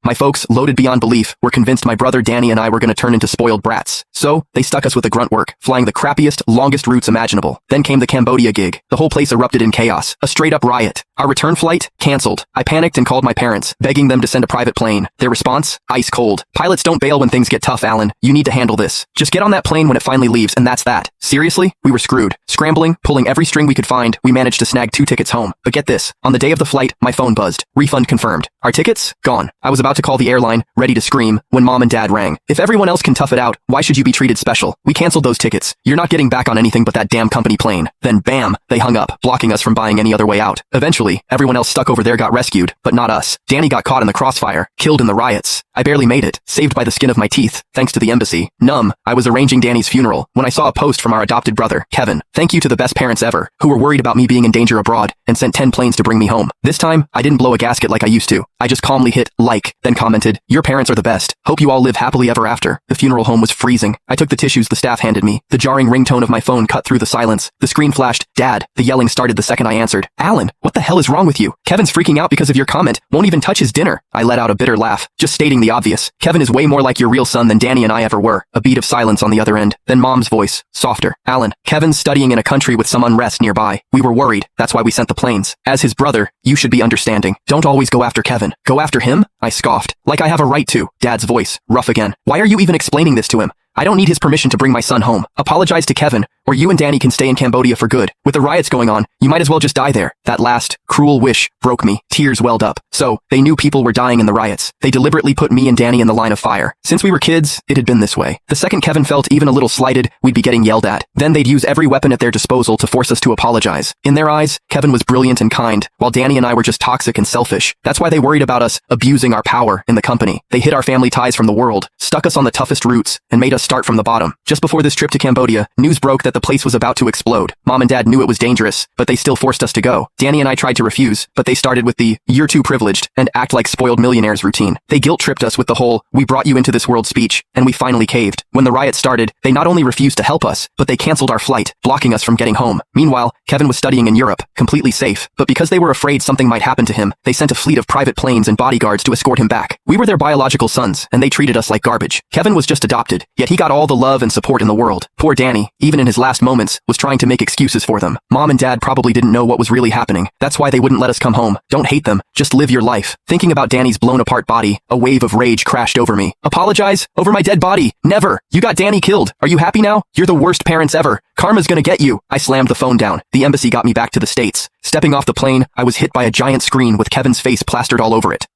My folks, loaded beyond belief, were convinced my brother Danny and I were gonna turn into spoiled brats. So, they stuck us with the grunt work, flying the crappiest, longest routes imaginable. Then came the Cambodia gig. The whole place erupted in chaos. A straight-up riot. Our return flight? Cancelled. I panicked and called my parents, begging them to send a private plane. Their response? Ice cold. Pilots don't bail when things get tough, Alan. You need to handle this. Just get on that plane when it finally leaves, and that's that. Seriously? We were screwed. Scrambling, pulling every string we could find, we managed to snag 2 tickets home. But get this. On the day of the flight, my phone buzzed. Refund confirmed. Our tickets? Gone. I was about to call the airline, ready to scream, when Mom and Dad rang. If everyone else can tough it out, why should you be treated special? We canceled those tickets. You're not getting back on anything but that damn company plane. Then bam, they hung up, blocking us from buying any other way out. Eventually, everyone else stuck over there got rescued, but not us. Danny got caught in the crossfire, killed in the riots. I barely made it, saved by the skin of my teeth, thanks to the embassy. Numb, I was arranging Danny's funeral when I saw a post from our adopted brother, Kevin. Thank you to the best parents ever, who were worried about me being in danger abroad and sent 10 planes to bring me home. This time, I didn't blow a gasket like I used to. I just calmly hit like, then commented, "Your parents are the best. Hope you all live happily ever after." The funeral home was freezing. I took the tissues the staff handed me. The jarring ringtone of my phone cut through the silence. The screen flashed, "Dad." The yelling started the second I answered. "Alan, what the hell is wrong with you? Kevin's freaking out because of your comment. Won't even touch his dinner." I let out a bitter laugh, just stating the obvious. Kevin is way more like your real son than Danny and I ever were. A beat of silence on the other end. Then Mom's voice, softer. "Alan, Kevin's studying in a country with some unrest nearby. We were worried. That's why we sent the planes. As his brother, you should be understanding. Don't always go after Kevin." "Go after him?" I scoffed. "Like I have a right to." Dad's voice, rough again. "Why are you even explaining this to him? I don't need his permission to bring my son home. Apologize to Kevin, or you and Danny can stay in Cambodia for good. With the riots going on, you might as well just die there." That last, cruel wish broke me. Tears welled up. So, they knew people were dying in the riots. They deliberately put me and Danny in the line of fire. Since we were kids, it had been this way. The second Kevin felt even a little slighted, we'd be getting yelled at. Then they'd use every weapon at their disposal to force us to apologize. In their eyes, Kevin was brilliant and kind, while Danny and I were just toxic and selfish. That's why they worried about us abusing our power in the company. They hid our family ties from the world, stuck us on the toughest routes, and made us start from the bottom. Just before this trip to Cambodia, news broke that the place was about to explode. Mom and Dad knew it was dangerous, but they still forced us to go. Danny and I tried to refuse, but they started with the "you're too privileged" and act like spoiled millionaires routine. They guilt-tripped us with the whole "we brought you into this world" speech, and we finally caved. When the riot started, they not only refused to help us, but they canceled our flight, blocking us from getting home. Meanwhile, Kevin was studying in Europe, completely safe, but because they were afraid something might happen to him, they sent a fleet of private planes and bodyguards to escort him back. We were their biological sons, and they treated us like garbage. Kevin was just adopted, yet he got all the love and support in the world. Poor Danny, even in his last moments, was trying to make excuses for them. Mom and Dad probably didn't know what was really happening. That's why they wouldn't let us come home. Don't hate them, just live your life. Thinking about Danny's blown apart body, a wave of rage crashed over me. Apologize? Over my dead body? Never! You got Danny killed. Are you happy now? You're the worst parents ever. Karma's gonna get you. I slammed the phone down. The embassy got me back to the States. Stepping off the plane, I was hit by a giant screen with Kevin's face plastered all over it.